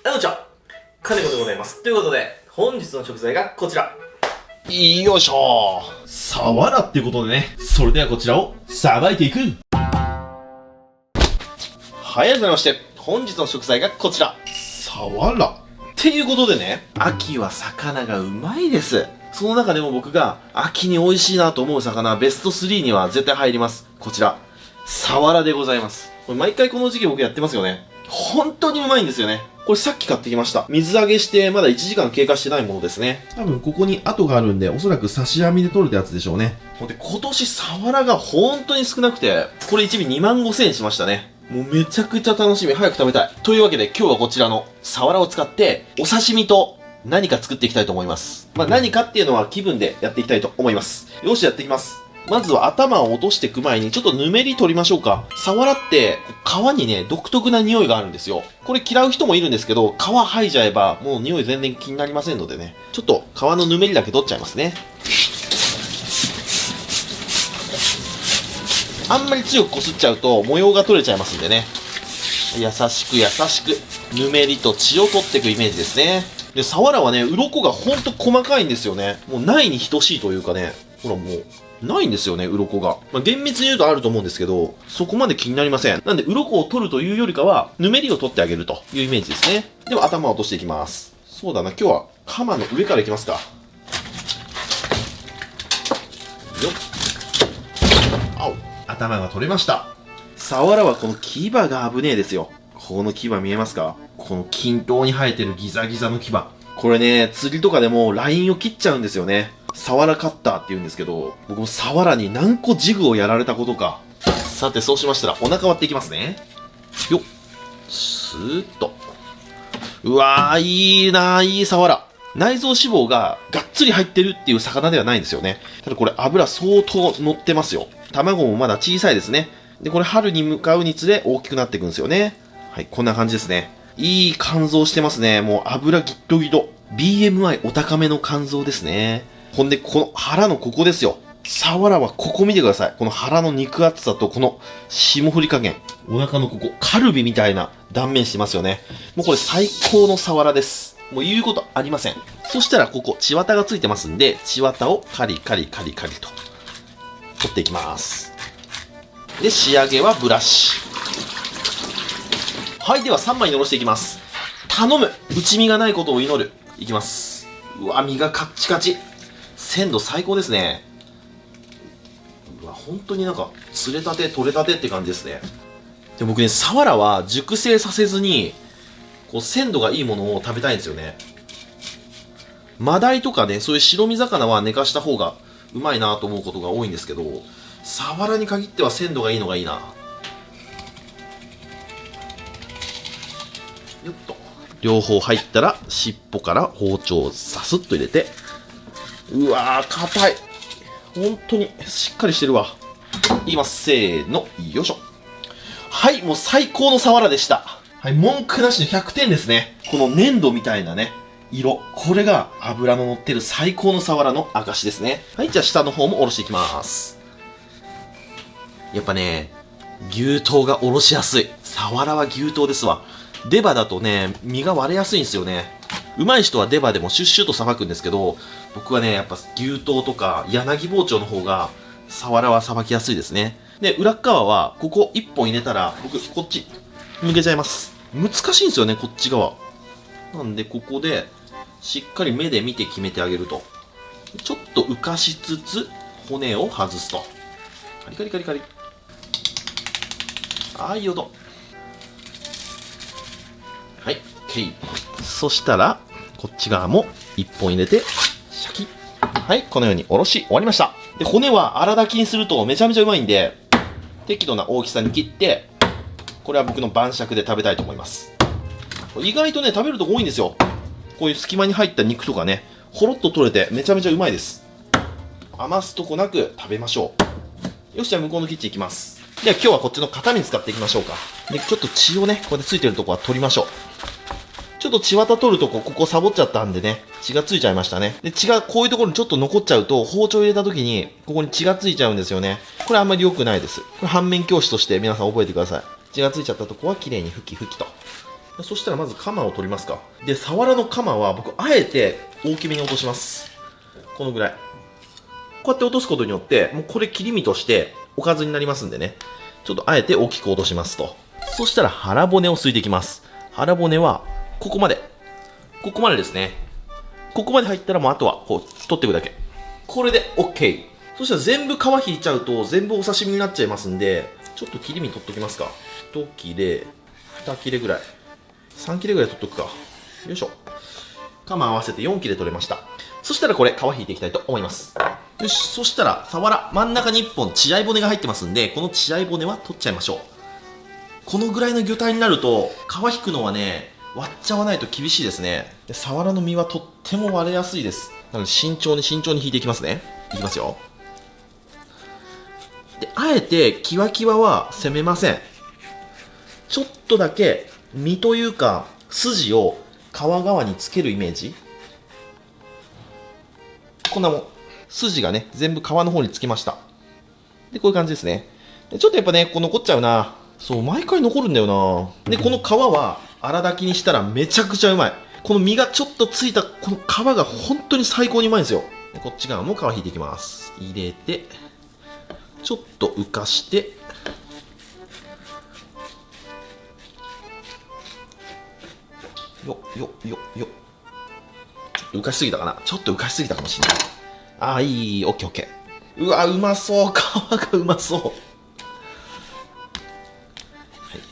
こんにちは、金子でございます。ということで、本日の食材がこちら。よいしょー。サワラっていうことでね、それではこちらをさばいていく。はい、改めまして、本日の食材がこちら。サワラ。っていうことでね、秋は魚がうまいです。その中でも僕が秋に美味しいなと思う魚ベスト3には絶対入ります。こちら、サワラでございます。これ毎回この時期僕やってますよね。本当にうまいんですよね。これさっき買ってきました。水揚げしてまだ1時間経過してないものですね。多分ここに跡があるんで、おそらく刺し網で取れたやつでしょうね。ほんで今年サワラが本当に少なくて、これ1尾25,000円しましたね。もうめちゃくちゃ楽しみ。早く食べたい。というわけで今日はこちらのサワラを使ってお刺身と何か作っていきたいと思います。何かっていうのは気分でやっていきたいと思います。よし、やっていきます。まずは頭を落としていく前にちょっとぬめり取りましょうか。サワラって皮にね、独特な匂いがあるんですよ。これ嫌う人もいるんですけど、皮剥いじゃえばもう匂い全然気になりませんのでね。ちょっと皮のぬめりだけ取っちゃいますね。あんまり強くこすっちゃうと模様が取れちゃいますんでね。優しく優しくぬめりと血を取っていくイメージですね。で、サワラはね、鱗がほんと細かいんですよね。もうないに等しいというかね。ほらもう、ないんですよね、鱗が。厳密に言うとあると思うんですけど、そこまで気になりません。なんで、鱗を取るというよりかは、ぬめりを取ってあげるというイメージですね。では、頭を落としていきます。そうだな、今日は、カマの上からいきますか。よっ。あお。頭が取れました。サワラはこの牙が危ねえですよ。この牙見えますか？この均等に生えてるギザギザの牙。これね、釣りとかでもラインを切っちゃうんですよね。サワラカッターって言うんですけど、僕もサワラに何個ジグをやられたことか。さて、そうしましたらお腹割っていきますね。よっ。スーッと。うわー、いいなー、いいサワラ。内臓脂肪ががっつり入ってるっていう魚ではないんですよね。ただこれ油相当乗ってますよ。卵もまだ小さいですね。で、これ春に向かうにつれ大きくなっていくんですよね。はい、こんな感じですね。いい肝臓してますね。もう油ギットギト。BMI お高めの肝臓ですね。ほんで、この腹のここですよ。サワラはここ見てください。この腹の肉厚さとこの霜降り加減。お腹のここ、カルビみたいな断面してますよね。もうこれ最高のサワラです。もう言うことありません。そしたらここ、血綿がついてますんで、血綿をカリカリカリカリと取っていきます。で、仕上げはブラシ。はい、では3枚におろしていきます。頼む！内身がないことを祈る。いきます。うわ、身がカッチカチ。鮮度最高ですね。うわ、本当になんか、釣れたて、取れたてって感じですね。で、僕ね、サワラは熟成させずに、こう、鮮度がいいものを食べたいんですよね。マダイとかね、そういう白身魚は寝かした方がうまいなと思うことが多いんですけど、サワラに限っては鮮度がいいのがいいな。よっと。両方入ったら、尻尾から包丁をサスッと入れて、うわー、硬い。本当にしっかりしてるわ。いきます。せーの。よいしょ。はい、もう最高のサワラでした。はい、文句なしの100点ですね。この粘土みたいなね、色。これが脂の乗ってる最高のサワラの証ですね。はい、じゃあ下の方もおろしていきます。やっぱね、牛刀がおろしやすい。サワラは牛刀ですわ。デバだとね、身が割れやすいんですよね。上手い人はデバでもシュッシュッとさばくんですけど、僕はね、やっぱ牛刀とか柳包丁の方がサワラはさばきやすいですね。で、裏っ側はここ1本入れたら僕こっち向けちゃいます。難しいんですよね、こっち側。なんでここでしっかり目で見て決めてあげると。ちょっと浮かしつつ骨を外すと。カリカリカリカリ。あー、いい音。はい、OK。そしたら、こっち側も1本入れて、シャキッ。はい、このようにおろし終わりました。で、骨は粗炊きにするとめちゃめちゃうまいんで、適度な大きさに切って、これは僕の晩酌で食べたいと思います。意外とね、食べるとこ多いんですよ。こういう隙間に入った肉とかね、ほろっと取れてめちゃめちゃうまいです。余すとこなく食べましょう。よし、じゃあ向こうのキッチン行きます。では今日はこっちの片面使っていきましょうか。で、ちょっと血をね、ここでついてるとこは取りましょう。ちょっと血綿取るとここサボっちゃったんでね、血がついちゃいましたね。で、血がこういうところにちょっと残っちゃうと、包丁入れた時に、ここに血がついちゃうんですよね。これあんまり良くないです。これ反面教師として皆さん覚えてください。血がついちゃったとこは綺麗に拭き拭きと。そしたらまずカマを取りますか。で、サワラのカマは僕あえて大きめに落とします。このぐらい。こうやって落とすことによって、もうこれ切り身としておかずになりますんでね。ちょっとあえて大きく落としますと。そしたら腹骨をすいていきます。腹骨はここまで。ここまでですね。ここまで入ったらもうあとはこう取っていくだけ。これで OK。そしたら全部皮引いちゃうと全部お刺身になっちゃいますんで、ちょっと切り身取っときますか。1切れ、2切れぐらい。3切れぐらい取っとくか。よいしょ。カマ合わせて4切れ取れました。そしたらこれ皮引いていきたいと思います。よし、そしたらサワラ真ん中に1本血合い骨が入ってますんで、この血合い骨は取っちゃいましょう。このぐらいの魚体になると皮引くのはね、割っちゃわないと厳しいですね。で、サワラの身はとっても割れやすいです。なので慎重に引いていきますね。いきますよ。で、あえてキワキワは攻めません。ちょっとだけ身というか筋を皮側につけるイメージ。こんなもん。筋がね、全部皮の方につきました。で、こういう感じですね。で、ちょっとやっぱね、こう残っちゃうな。そう、毎回残るんだよな。で、この皮は粗炊きにしたらめちゃくちゃうまい。この身がちょっとついたこの皮が本当に最高にうまいんですよ。で、こっち側も皮引いていきます。入れて、ちょっと浮かして、よっよっよっよっ。ちょっと浮かしすぎたかな。ちょっと浮かしすぎたかもしれない。ああ、いい、オッケーオッケー。うわ、うまそう。皮がうまそう。はい、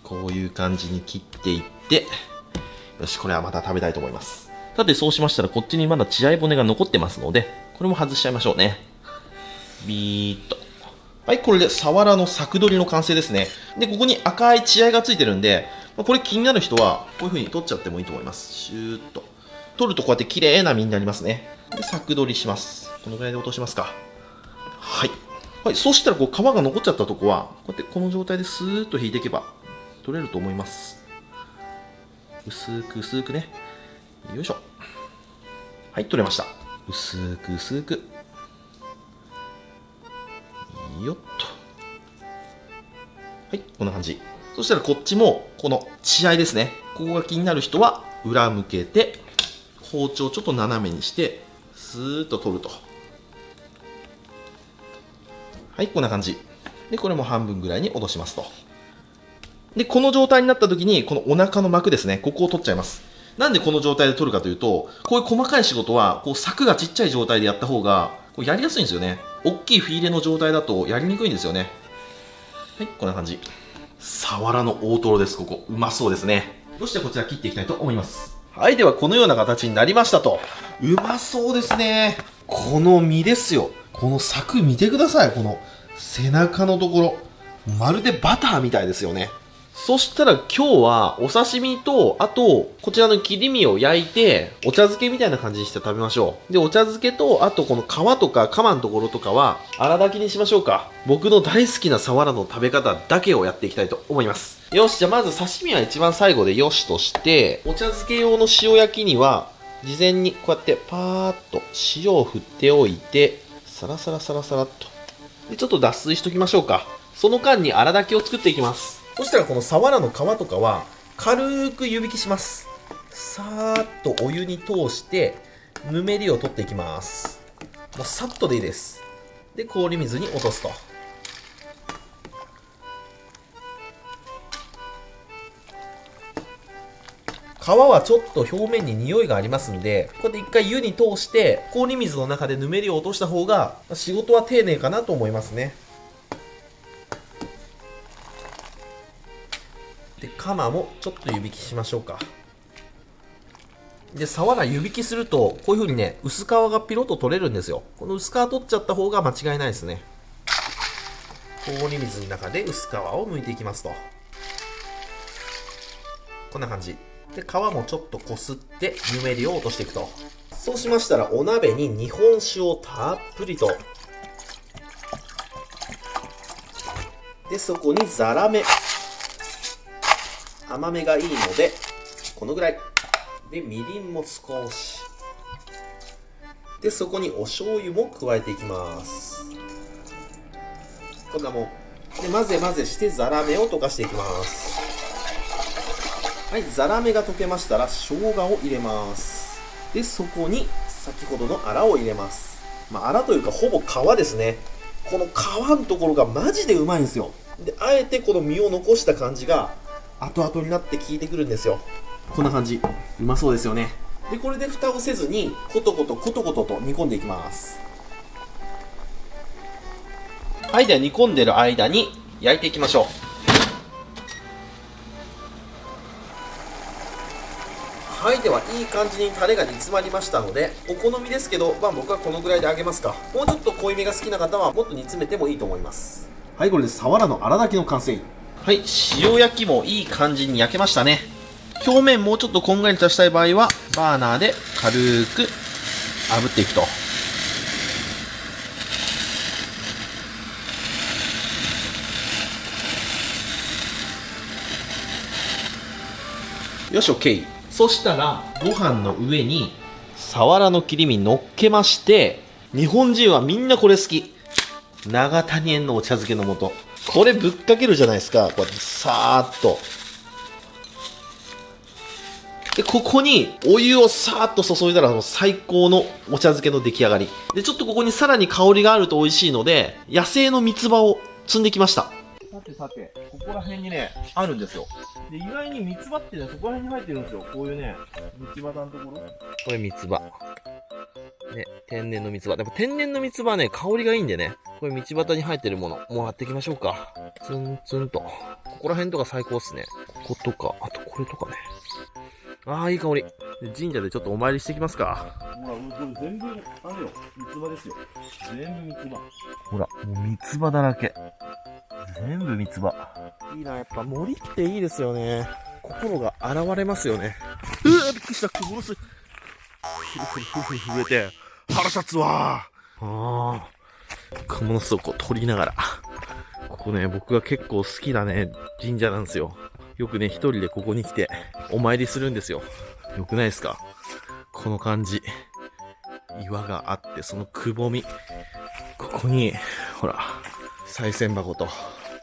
こういう感じに切っていって、よし、これはまた食べたいと思います。さて、そうしましたら、こっちにまだ血合い骨が残ってますので、これも外しちゃいましょうね。ビーッと。はい、これでサワラの柵取りの完成ですね。で、ここに赤い血合いがついてるんで、これ気になる人は、こういう風に取っちゃってもいいと思います。シューッと。取るとこうやって綺麗な身になりますね。で、柵取りします。このぐらいで落としますか。はい。はい、そしたらこう皮が残っちゃったとこは、こうやってこの状態でスーッと引いていけば取れると思います。薄く薄くね。よいしょ。はい、取れました。薄く薄く。よっと。はい、こんな感じ。そしたらこっちも、この血合いですね。ここが気になる人は、裏向けて、包丁をちょっと斜めにして、スーッと取ると。はい、こんな感じ。で、これも半分ぐらいに落としますと。で、この状態になった時に、このお腹の膜ですね、ここを取っちゃいます。なんでこの状態で取るかというと、こういう細かい仕事は、こう柵がちっちゃい状態でやった方が、こうやりやすいんですよね。大きいフィーレの状態だとやりにくいんですよね。はい、こんな感じ。サワラの大トロです、ここ。うまそうですね。そしてこちら切っていきたいと思います。はい、ではこのような形になりましたと。うまそうですね。この身ですよ。この柵見てください。この背中のところ。まるでバターみたいですよね。そしたら今日はお刺身と、あと、こちらの切り身を焼いて、お茶漬けみたいな感じにして食べましょう。で、お茶漬けと、あとこの皮とかカマのところとかは、粗炊きにしましょうか。僕の大好きなサワラの食べ方だけをやっていきたいと思います。よし、じゃあまず刺身は一番最後でよしとして、お茶漬け用の塩焼きには、事前にこうやってパーッと塩を振っておいて、サラサラサラサラっと。で、ちょっと脱水しときましょうか。その間に粗炊きを作っていきます。そしたらこのサワラの皮とかは軽く湯引きします。さーっとお湯に通してぬめりを取っていきます。もうさっとでいいです。で、氷水に落とすと。皮はちょっと表面に匂いがありますんで、こうやって一回湯に通して氷水の中でぬめりを落とした方が仕事は丁寧かなと思いますね。で、カマもちょっと湯引きしましょうか。で、サワラ湯引きすると、こういう風にね、薄皮がピロッと取れるんですよ。この薄皮取っちゃった方が間違いないですね。氷水の中で薄皮を剥いていきますと。こんな感じ。で、皮もちょっとこすってぬめりを落としていくと。そうしましたら、お鍋に日本酒をたっぷりと。で、そこにザラメ。甘めがいいのでこのぐらいで、みりんも少しで、そこにお醤油も加えていきます。こんなもんで混ぜ混ぜしてザラメを溶かしていきます。はい、ザラメが溶けましたら生姜を入れます。で、そこに先ほどのアラを入れます。アラというかほぼ皮ですね。この皮のところがマジでうまいんですよ。で、あえてこの身を残した感じが後々になって効いてくるんですよ。こんな感じ。うまそうですよね。で、これで蓋をせずにコトコトと煮込んでいきます。はい、では煮込んでる間に焼いていきましょう。はい、ではいい感じにタレが煮詰まりましたので、お好みですけど、僕はこのぐらいで揚げますか。もうちょっと濃いめが好きな方はもっと煮詰めてもいいと思います。はい、これでサワラの粗炊きの完成。はい、塩焼きもいい感じに焼けましたね。表面もうちょっとこんがりとしたい場合はバーナーで軽く炙っていくと。よし OK。 そしたらご飯の上にサワラの切り身乗っけまして、日本人はみんなこれ好き、長谷園のお茶漬けの素、これぶっかけるじゃないですか。こうやってさーっと。で、ここにお湯をさーっと注いだら最高のお茶漬けの出来上がり。で、ちょっとここにさらに香りがあると美味しいので、野生の三つ葉を摘んできました。さて、ここら辺にね、あるんですよ。で、意外に三つ葉ってね、そこら辺に生えてるんですよ。こういうね、道端のところ。これ三つ葉。ね、天然の三つ葉。でも天然の三つ葉はね、香りがいいんでね、これ道端に生えてるもの、もらっていきましょうか。ツンツンと。ここら辺とか最高っすね。こことか、あとこれとかね。ああ、いい香り。神社でちょっとお参りしてきますか。ほら、全部、あれよ、三つ葉ですよ。全部三つ葉。ほら、もう三つ葉だらけ。全部三つ葉。いいな、やっぱ森っていいですよね。心が現れますよね。びっくりした、ものすごい。震えて、腹立つわー。ものすごくこう取りながら。ここね、僕が結構好きなね、神社なんですよ。よくね、一人でここに来て、お参りするんですよ。よくないですか？この感じ。岩があって、そのくぼみ。ここに、ほら、賽銭箱と、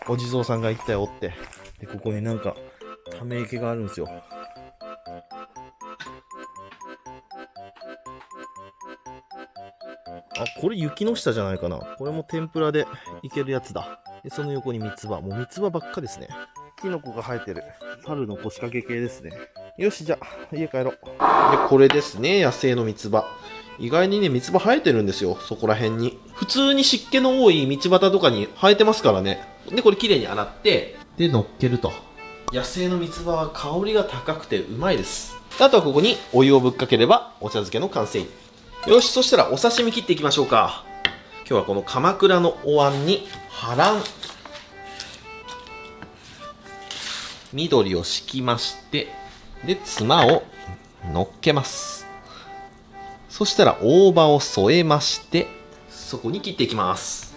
お地蔵さんが一体おって、で、ここになんか、ため池があるんですよ。あ、これ雪の下じゃないかな。これも天ぷらでいけるやつだ。で、その横に三つ葉。もう三つ葉ばっかですね。キノコが生えてる。春の腰掛け系ですね。よし、じゃあ、家帰ろう。で、これですね。野生の三つ葉。意外にね、三つ葉生えてるんですよ。そこら辺に。普通に湿気の多い道端とかに生えてますからね。で、これ綺麗に洗って、で、乗っけると。野生の三つ葉は香りが高くてうまいです。あとはここにお湯をぶっかければ、お茶漬けの完成。よし、そしたらお刺身切っていきましょうか。今日はこの鎌倉のお椀に波乱、緑を敷きまして、で、ツマを乗っけます。そしたら大葉を添えまして、そこに切っていきます。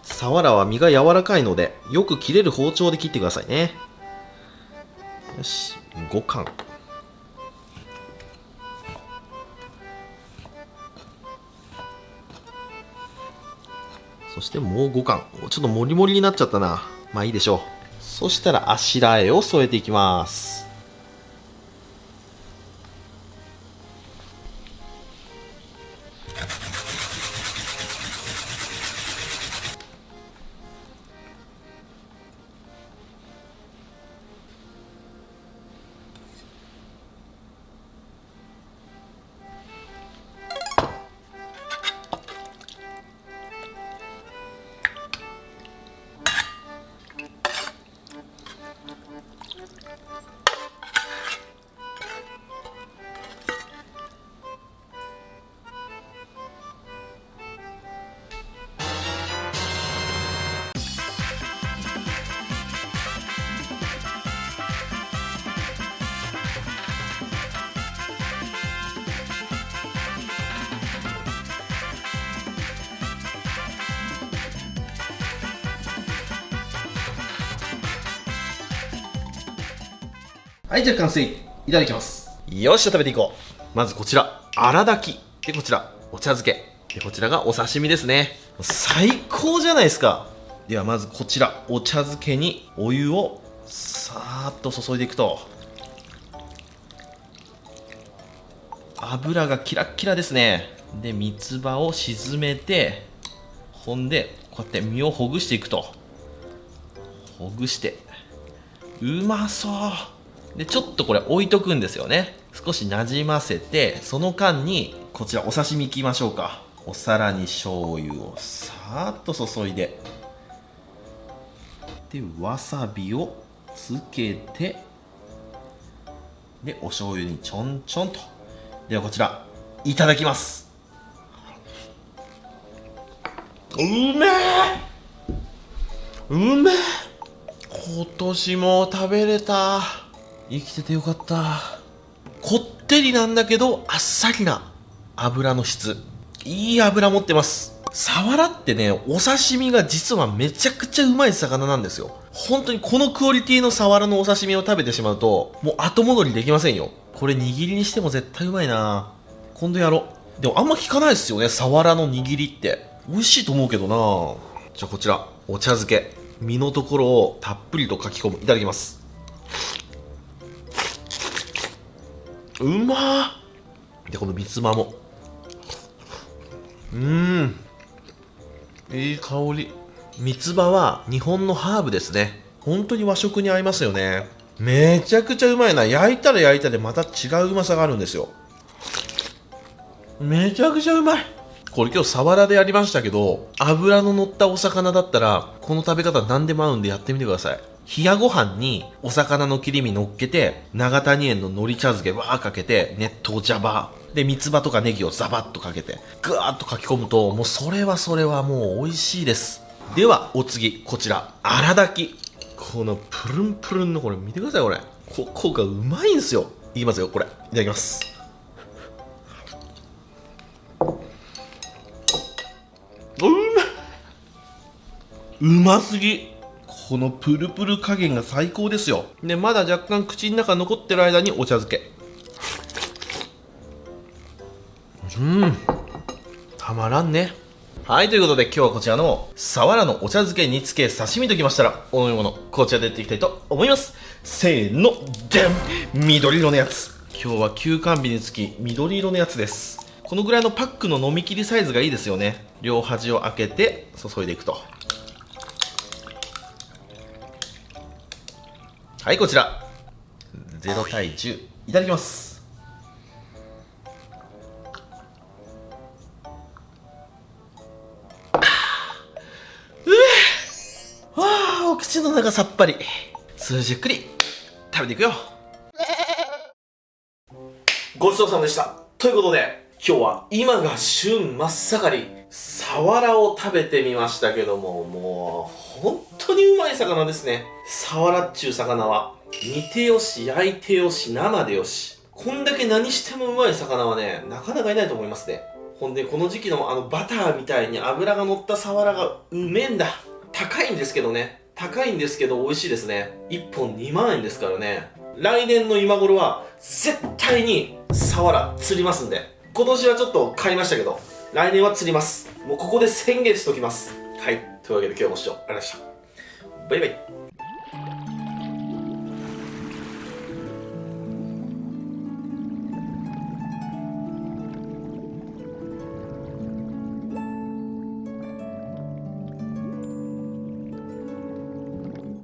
サワラは身が柔らかいので、よく切れる包丁で切ってくださいね。よし、5貫。そしてもう5貫。ちょっとモリモリになっちゃったな。まあいいでしょう。そしたらあしらえを添えていきます。はい、じゃあ完成。いただきます。よっしゃ、食べていこう。まずこちら、粗炊き。で、こちら、お茶漬け。で、こちらがお刺身ですね。最高じゃないですか。ではまずこちら、お茶漬けにお湯をさーっと注いでいくと、油がキラッキラですね。で、三つ葉を沈めて、ほんでこうやって身をほぐしていくと、ほぐして、うまそうで、ちょっとこれ置いとくんですよね。少しなじませて、その間にこちらお刺身いきましょうか。お皿に醤油をさーっと注いで、でわさびをつけて、でお醤油にちょんちょんと。ではこちらいただきます。うめえ、うめえ。今年も食べれた。生きててよかった。こってりなんだけどあっさりな油の質、いい油持ってます。サワラってね、お刺身が実はめちゃくちゃうまい魚なんですよ。本当にこのクオリティのサワラのお刺身を食べてしまうともう後戻りできませんよ。これ握りにしても絶対うまいな。今度やろう。でもあんま聞かないですよね、サワラの握りって。美味しいと思うけどな。じゃあこちらお茶漬け、身のところをたっぷりとかき込む。いただきます。うまー。でこの三つ葉も、いい香り。三つ葉は日本のハーブですね。本当に和食に合いますよね。めちゃくちゃうまいな。焼いたら焼いたでまた違ううまさがあるんですよ。めちゃくちゃうまい。これ今日サワラでやりましたけど、脂の乗ったお魚だったらこの食べ方何でも合うんでやってみてください。冷やご飯にお魚の切り身乗っけて、長谷園の海苔茶漬けわーかけて、熱湯ジャバで三つ葉とかネギをザバッとかけてぐわーっとかき込むと、もうそれはもう美味しいです。ではお次、こちら荒炊き。このプルンプルンのこれ見てください。ここがうまいんですよ。いきますよ、これいただきます。うますぎ。このプルプル加減が最高ですよ。でまだ若干口の中残ってる間にお茶漬け、たまらんね。はい、ということで今日はこちらのサワラのお茶漬け煮付け刺身ときましたら、お飲み物こちらでやっていきたいと思います。せーの、でん、緑色のやつ。今日は休館日につき緑色のやつです。このぐらいのパックの飲み切りサイズがいいですよね。両端を開けて注いでいくと、はい、こちら0対10いただきます。お口の中さっぱり。じっくり食べていくよ。ごちそうさまでした。ということで今日は今が旬真っ盛りサワラを食べてみましたけども、もう本当にうまい魚ですね。サワラっちゅう魚は煮てよし焼いてよし生でよし、こんだけ何してもうまい魚はねなかなかいないと思いますね。ほんでこの時期のバターみたいに脂が乗ったサワラがうめえんだ。高いんですけどね、高いんですけど美味しいですね。1本2万円ですからね。来年の今頃は絶対にサワラ釣りますんで、今年はちょっと買いましたけど来年は釣ります。もうここで宣言しておきます。はい、というわけで今日もご視聴ありがとうございました。バイバイ。